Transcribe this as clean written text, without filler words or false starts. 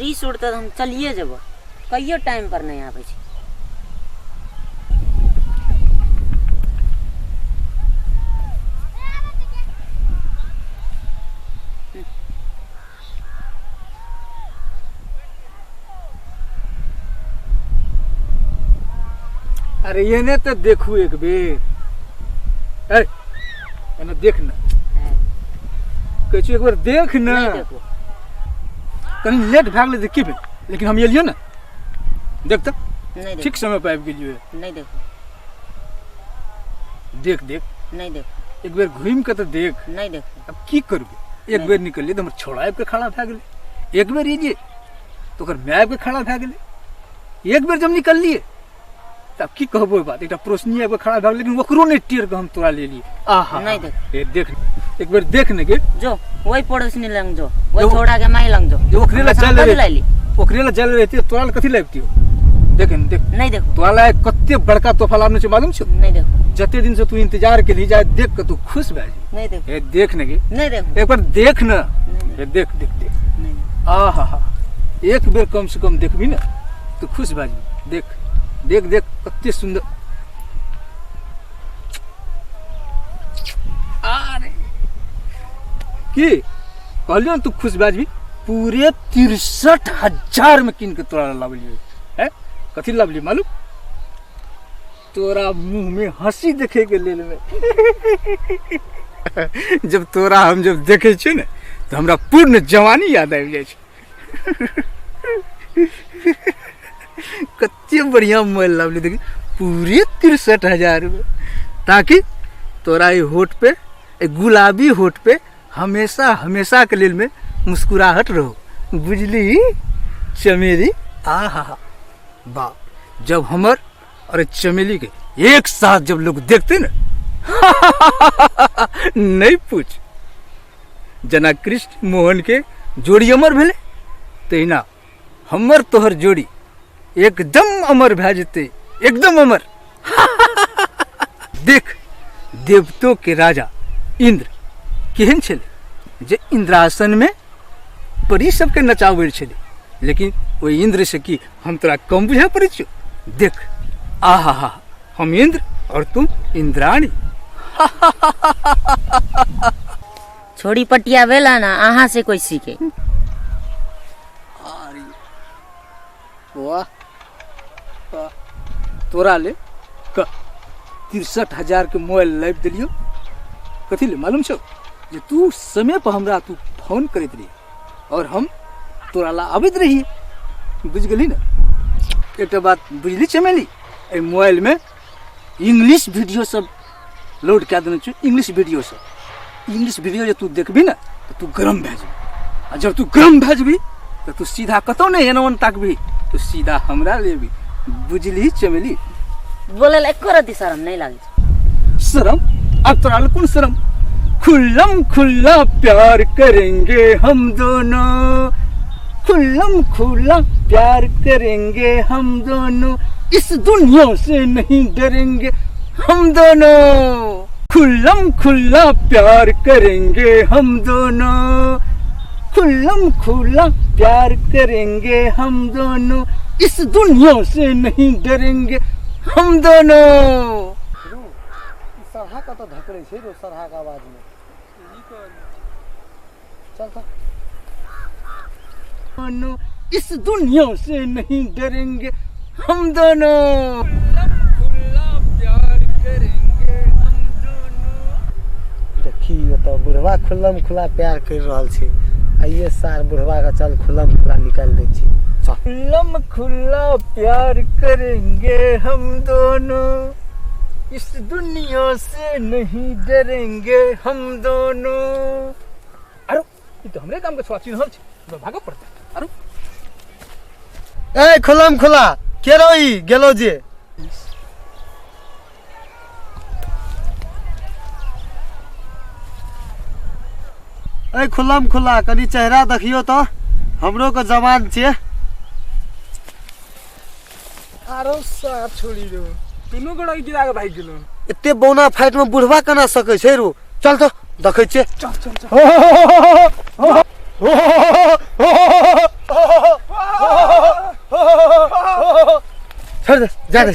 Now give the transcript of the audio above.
रीस उड़ते हम चलिए जब कहियो टाइम पर नहीं आवे छी। अरे ये ने तो देखू एक बेर एने देख ना कहू एक बार देख ना कहीं लेट भाग ले की भेल लेकिन हम एलियो ना देख तो ठीक समय पे आबि गेलियो नहीं देखो देख देख नहीं देखो एक बेर घूम के तो देख नहीं देखो अब की करबे एक बेर निकलिए तो हमर छोड़ा आबि के खड़ा भए गेलै एक बेर एलिए तो ओकर माय आबि के खड़ा भए गेलै एक बेर जब निकलिए तब की कहबो बात एकटा प्रोसनी आबि के खड़ा भए गेलै लेकिन ओकरो नहीं टेर के हम तोरा ले लिए आहा नहीं देख ए देख एक बेर देख ने गे जो वही पड़ोसनी लंग जो वही छोड़ा के माई लंग जो ओकरे ला चल ले ओकरे ला चल रहती तोरा ला कथि लाबतियो देख देख नहीं देखो तोरा ला कते बड़का तोहफा लाबने छ मालूम छ नहीं देखो जते दिन से तू इंतजार के लिए जाए देख के तू खुश भए जी नहीं देखो ए देख ने गे नहीं देखो एक बार देख ना ए देख देख देख नहीं आहा एक बेर कम से कम देखबी ना तो खुश भए जी देख देख देख कते सुंदर अरे की कहलियो तू खुश भए जी पूरे 63,000 में किन के तोरा लाबलियो है कथि लाबली मालूम तोरा मुंह में हंसी देखे के लेल में जब तोरा हम जब देखे छी ने तो हमरा पूर्ण जवानी याद आबि जाय छै कते बढ़िया मोबाइल लाबली देखी पूरे 63,000 में ताकि तोरा ये होठ पे गुलाबी होठ पे हमेशा हमेशा के लेल में मुस्कुराहट रहो बुझली चमेली आहा वाह जब हमर और चमेली के एक साथ जब लोग देखते ना नहीं पूछ जना कृष्ण मोहन के जोड़ी अमर भेले तहिना हमर तोहर जोड़ी एकदम अमर भए जेते एकदम अमर देख देवतों के राजा इंद्र केहन छले जे इंद्रासन में परी सबके नचाबै छले लेकिन ओई इंद्र से की हम तोरा कम बुझा पड़े छो देख आहा हा हम इंद्र और तुम इंद्राणी छोड़ी पटिया वेला ना आहा से कोई सीखे वाह तोरा ले 63,000 के मोबाइल लाइव दिलियो कथी ले मालूम छो जे तू समय पर हमरा तू फोन करैत रही और हम तोरा ला आबैत रही बुझ गेली ना एकटा बात बुझली चमेली ए मोबाइल में इंग्लिश वीडियो सब लोड कए देने छो इंग्लिश वीडियो जे तू देखबी ना तो तू गरम भए जेबी आ जब तू गरम भए जेबी तो तू सीधा कतौ नहीं एना ताकबी तो सीधा हमरा लेबी बुझली चमेली बोले एको रति शरम नहीं लागे शरम अब तोरा कौन शरम खुल्लम खुल्ला प्यार करेंगे हम दोनों खुल्लम खुल्ला प्यार करेंगे हम दोनों इस दुनिया से नहीं डरेंगे हम दोनों खुल्लम खुल्ला प्यार करेंगे हम दोनों खुल्लम खुल्ला प्यार करेंगे हम दोनों इस दुनिया से नहीं डरेंगे हम दोनों सरहा का तो धकड़े छे रो सरहा का आवाज में चल तो दोनों इस दुनिया से नहीं डरेंगे हम दोनों खुल्ला प्यार करेंगे हम दोनों देखी तो बुढ़वा खुल्लम खुला प्यार कर रहल छे आइए सार बुढ़वा का चल खुल्लम खुला निकाल दे छी खुल्लम खुल्ला प्यार करेंगे हम दोनों इस दुनिया से नहीं डरेंगे हम दोनों अरे ये तो हमरे काम के स्वाची रहल छे भागो पड़ता अरे ए खुल्लम खुला के रोई गेलो जे ए खुल्लम खुला कनी चेहरा देखियो तो हमरो के जवान छे आरो सा छोड़ी रो तीनों गोड़ा गिरा के भाग गेलो एते बोना फाइट में बुढ़वा कना सके छै रो चल तो देखे छे चल चल चल छोड़ दे जा दे